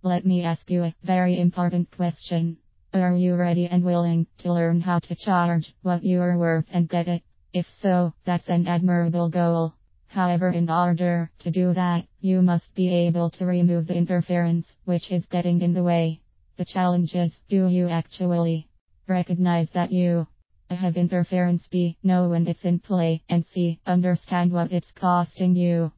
Let me ask you a very important question. Are you ready and willing to learn how to charge what you are worth and get it? If so, that's an admirable goal. However, in order to do that, you must be able to remove the interference which is getting in the way. The challenge is, do you actually recognize that you have interference, B, know when it's in play, and C, understand what it's costing you?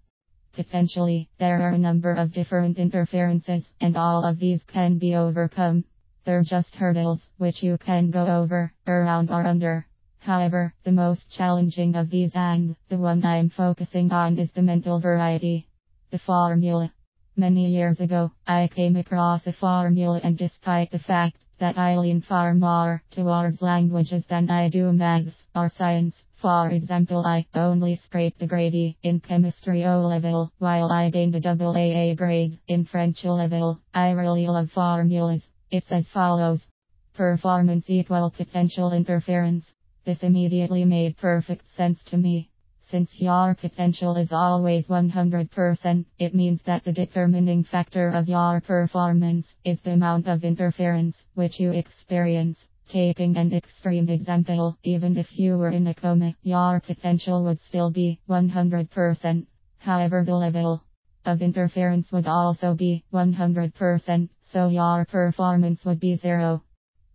Potentially, there are a number of different interferences, and all of these can be overcome. They're just hurdles, which you can go over, around or under. However, the most challenging of these, and the one I'm focusing on, is the mental variety. The formula. Many years ago, I came across a formula, and despite the fact that I lean far more towards languages than I do maths or science, for example, I only scraped a grade E in chemistry O level, while I gained a double AA grade in French O level. I really love formulas. It's as follows. Performance equal potential interference. This immediately made perfect sense to me. Since your potential is always 100%, it means that the determining factor of your performance is the amount of interference which you experience. Taking an extreme example, even if you were in a coma, your potential would still be 100%. However, the level of interference would also be 100%, so your performance would be 0.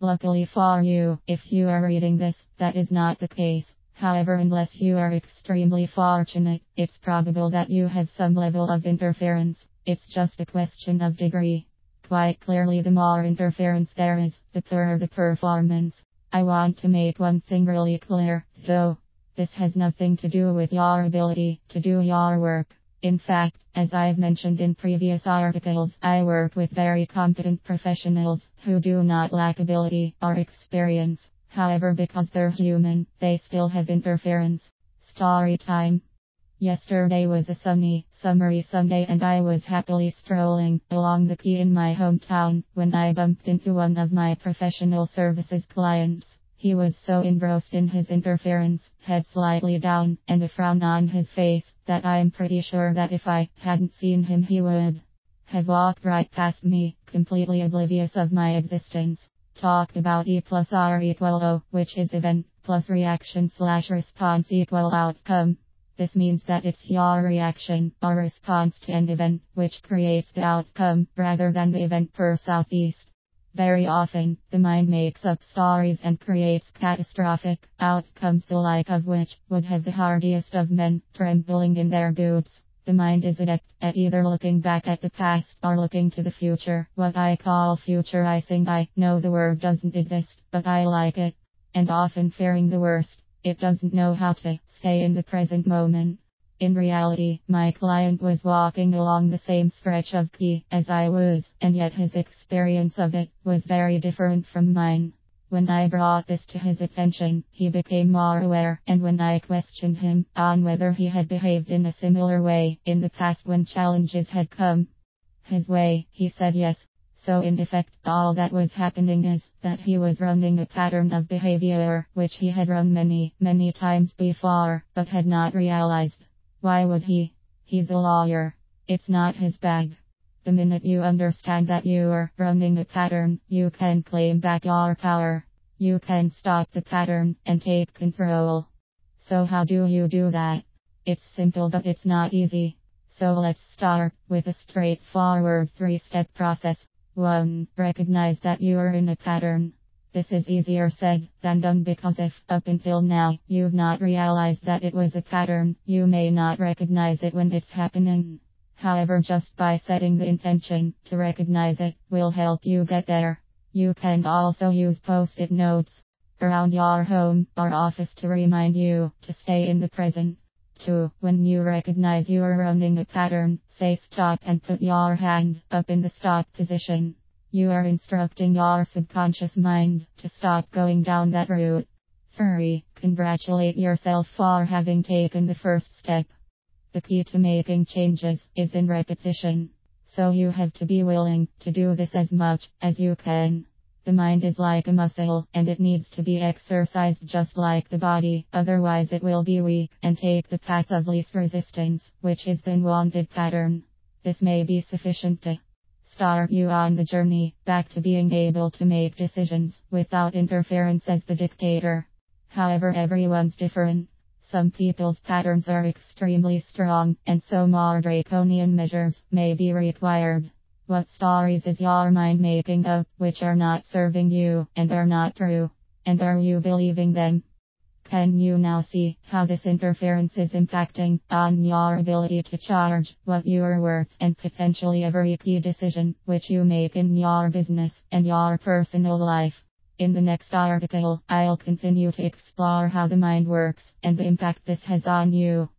Luckily for you, if you are reading this, that is not the case. However, unless you are extremely fortunate, it's probable that you have some level of interference. It's just a question of degree. Quite clearly, the more interference there is, the poorer the performance. I want to make one thing really clear, though. This has nothing to do with your ability to do your work. In fact, as I've mentioned in previous articles, I work with very competent professionals who do not lack ability or experience. However, because they're human, they still have interference. Story time. Yesterday was a sunny, summery Sunday, and I was happily strolling along the quay in my hometown when I bumped into one of my professional services clients. He was so engrossed in his interference, head slightly down, and a frown on his face, that I'm pretty sure that if I hadn't seen him, he would have walked right past me, completely oblivious of my existence. Talk about E plus R equal O, which is event plus reaction / response equal outcome. This means that it's your reaction or response to an event which creates the outcome, rather than the event per southeast. Very often, the mind makes up stories and creates catastrophic outcomes, the like of which would have the hardiest of men trembling in their boots. The mind is adept at either looking back at the past or looking to the future, what I call futurizing. I know the word doesn't exist, but I like it. And often fearing the worst, it doesn't know how to stay in the present moment. In reality, my client was walking along the same stretch of quay as I was, and yet his experience of it was very different from mine. When I brought this to his attention, he became more aware, and when I questioned him on whether he had behaved in a similar way in the past when challenges had come his way, he said yes. So in effect, all that was happening is that he was running a pattern of behavior which he had run many, many times before, but had not realized. Why would he? He's a lawyer. It's not his bag. The minute you understand that you are running a pattern, you can claim back your power. You can stop the pattern and take control. So how do you do that? It's simple, but it's not easy. So let's start with a straightforward 3-step process. 1. Recognize that you are in a pattern. This is easier said than done, because if, up until now, you've not realized that it was a pattern, you may not recognize it when it's happening. However, just by setting the intention to recognize it will help you get there. You can also use post-it notes around your home or office to remind you to stay in the present. 2. When you recognize you are running a pattern, say stop and put your hand up in the stop position. You are instructing your subconscious mind to stop going down that route. 3. Congratulate yourself for having taken the first step. The key to making changes is in repetition. So you have to be willing to do this as much as you can. The mind is like a muscle, and it needs to be exercised just like the body, otherwise it will be weak and take the path of least resistance, which is the unwanted pattern. This may be sufficient to start you on the journey back to being able to make decisions without interference as the dictator. However, everyone's different. Some people's patterns are extremely strong, and so more draconian measures may be required. What stories is your mind making up, which are not serving you, and are not true? And are you believing them? Can you now see how this interference is impacting on your ability to charge what you are worth and potentially every key decision which you make in your business and your personal life? In the next article, I'll continue to explore how the mind works and the impact this has on you.